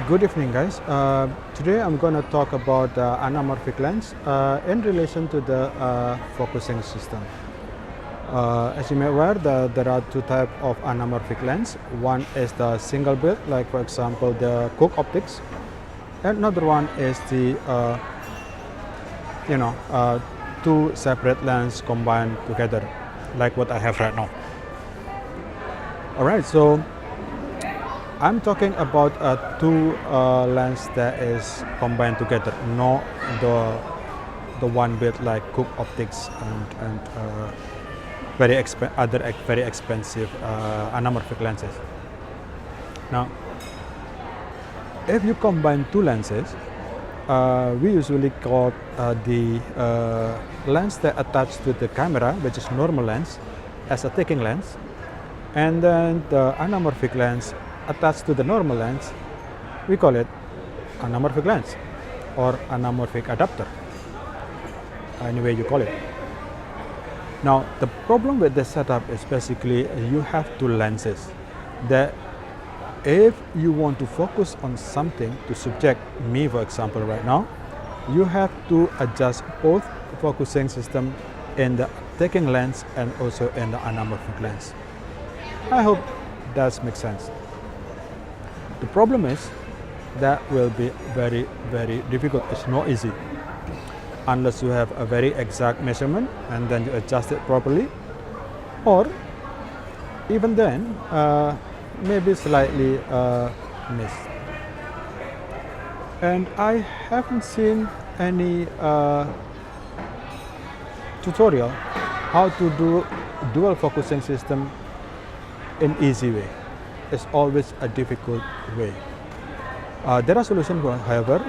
Good evening, guys. Today I'm going to talk about anamorphic lens in relation to the focusing system. As you may be aware, there are two types of anamorphic lens. One is the single bead, like for example the Cook optics, and another one is the two separate lenses combined together, like what I have right now. All right, so I'm talking about two lens that is combined together, not the one with like Cook optics and very expensive anamorphic lenses. Now, if you combine two lenses, we usually call the lens that attached to the camera, which is normal lens, as a taking lens, and then the anamorphic lens attached to the normal lens, we call it anamorphic lens or anamorphic adapter, any way you call it. Now, the problem with this setup is basically you have two lenses that if you want to focus on something to subject me, for example, right now, you have to adjust both focusing system in the taking lens and also in the anamorphic lens. I hope that makes sense. The problem is that will be very, very difficult. It's not easy unless you have a very exact measurement and then you adjust it properly, or even then maybe slightly missed. And I haven't seen any tutorial how to do dual focusing system in easy way. It's always a difficult way. There are solutions, however,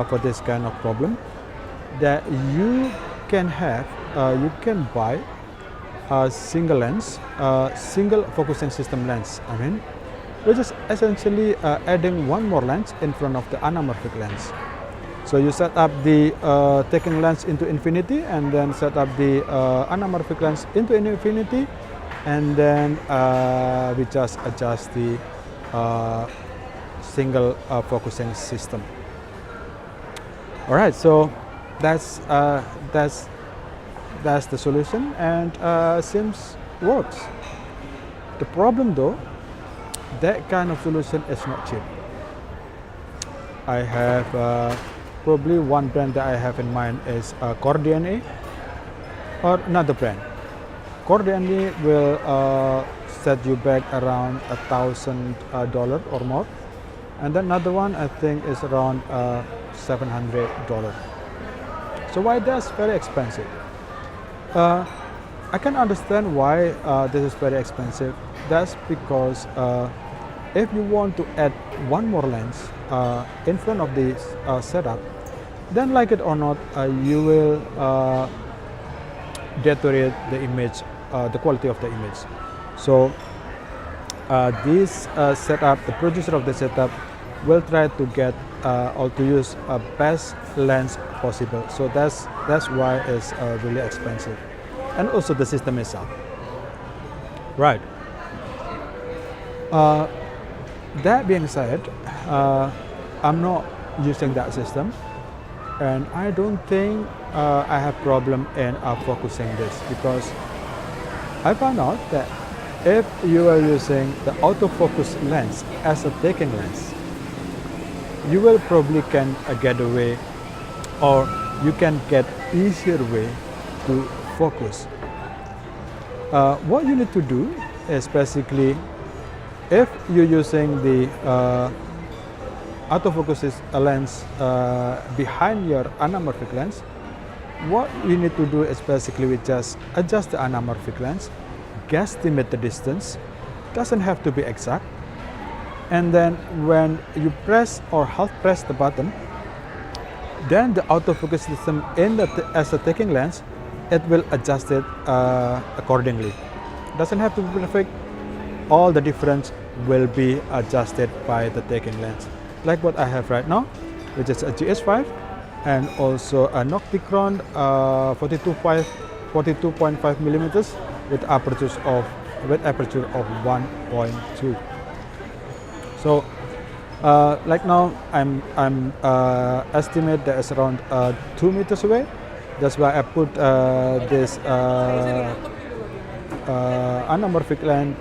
for this kind of problem that you can have. You can buy a single lens, single focusing system lens. Which is essentially adding one more lens in front of the anamorphic lens. So you set up the taking lens into infinity, and then set up the anamorphic lens into infinity, and then we just adjust the single focusing system. All right, so that's the solution, and seems works. The problem though, that kind of solution is not cheap. I have probably one brand that I have in mind is Core DNA, or another brand. Core DNA will set you back around $1,000 or more, and then another one I think is around $700. So why that's very expensive? I can understand why this is very expensive. That's because if you want to add one more lens in front of this setup, then like it or not, you will deteriorate the image, the quality of the image. So this setup, the producer of the setup will try to get or to use a best lens possible. So that's why it's really expensive, and also the system itself. Right. That being said, I'm not using that system, and I don't think I have problem in focusing this, because I found out that if you are using the autofocus lens as a taking lens, you will probably can get away, or you can get easier way to focus. What you need to do is basically, if you're using the autofocus lens behind your anamorphic lens, what you need to do is basically we just adjust the anamorphic lens, guesstimate the distance, doesn't have to be exact, and then when you press or half press the button, then the autofocus system as a taking lens, it will adjust it accordingly. Doesn't have to be perfect. All the difference will be adjusted by the taking lens, like what I have right now, which is a GS5 and also a Nocticron 42.5 millimeters with aperture of 1.2. So Like now, I'm estimate that it's around 2 meters away. That's why I put this anamorphic lens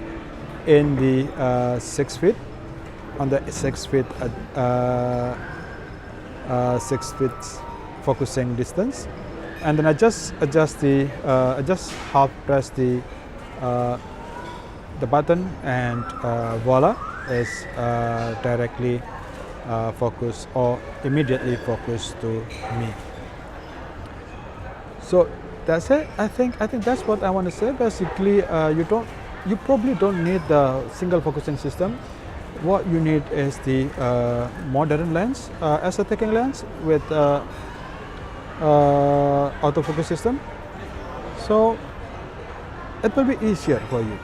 in the 6 feet, on the 6 feet 6 feet focusing distance, and then I just adjust I just half press the button, and voila, is directly focused or immediately focused to me. So that's it. I think that's what I want to say. Basically, you probably don't need the single focusing system. What you need is the modern lens as a taking lens with autofocus system. So it will be easier for you.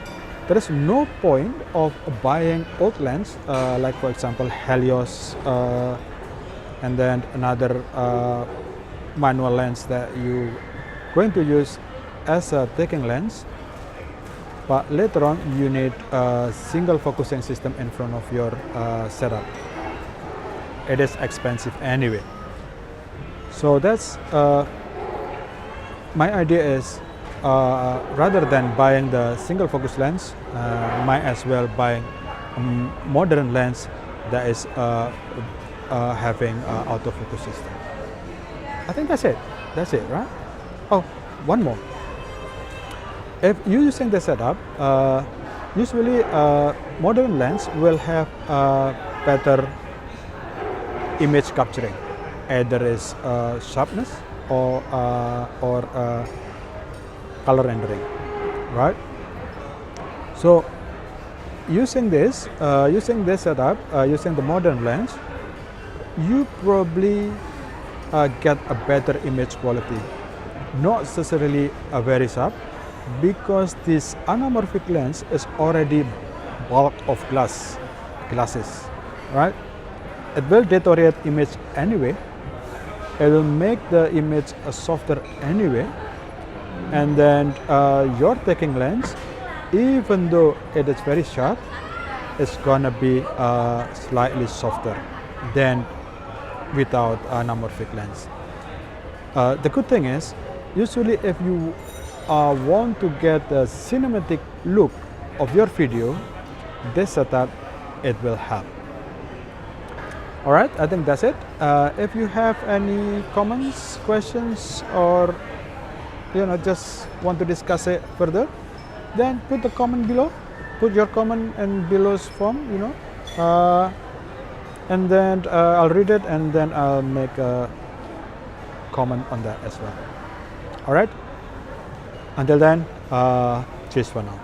There is no point of buying old lens, like for example Helios, and then another manual lens that you going to use as a taking lens, but later on you need a single focusing system in front of your setup. It is expensive anyway. So that's my idea is, rather than buying the single focus lens, might as well buy a modern lens that is having autofocus system. I think that's it. That's it, right? Oh, one more. If you're using the setup, usually modern lens will have better image capturing, either is sharpness or color rendering, right? So using this setup, using the modern lens, you probably get a better image quality, not necessarily a very sharp, because this anamorphic lens is already bulk of glasses, right? It will deteriorate image anyway. It will make the image softer anyway, and then your taking lens, even though it is very sharp, it's gonna be slightly softer than without anamorphic lens. The good thing is, usually if you want to get a cinematic look of your video, this setup, it will help. All right, I think that's it. If you have any comments, questions, or just want to discuss it further, then put the comment below. Put your comment in below's form, and then I'll read it, and then I'll make a comment on that as well. All right. Until then, cheers for now.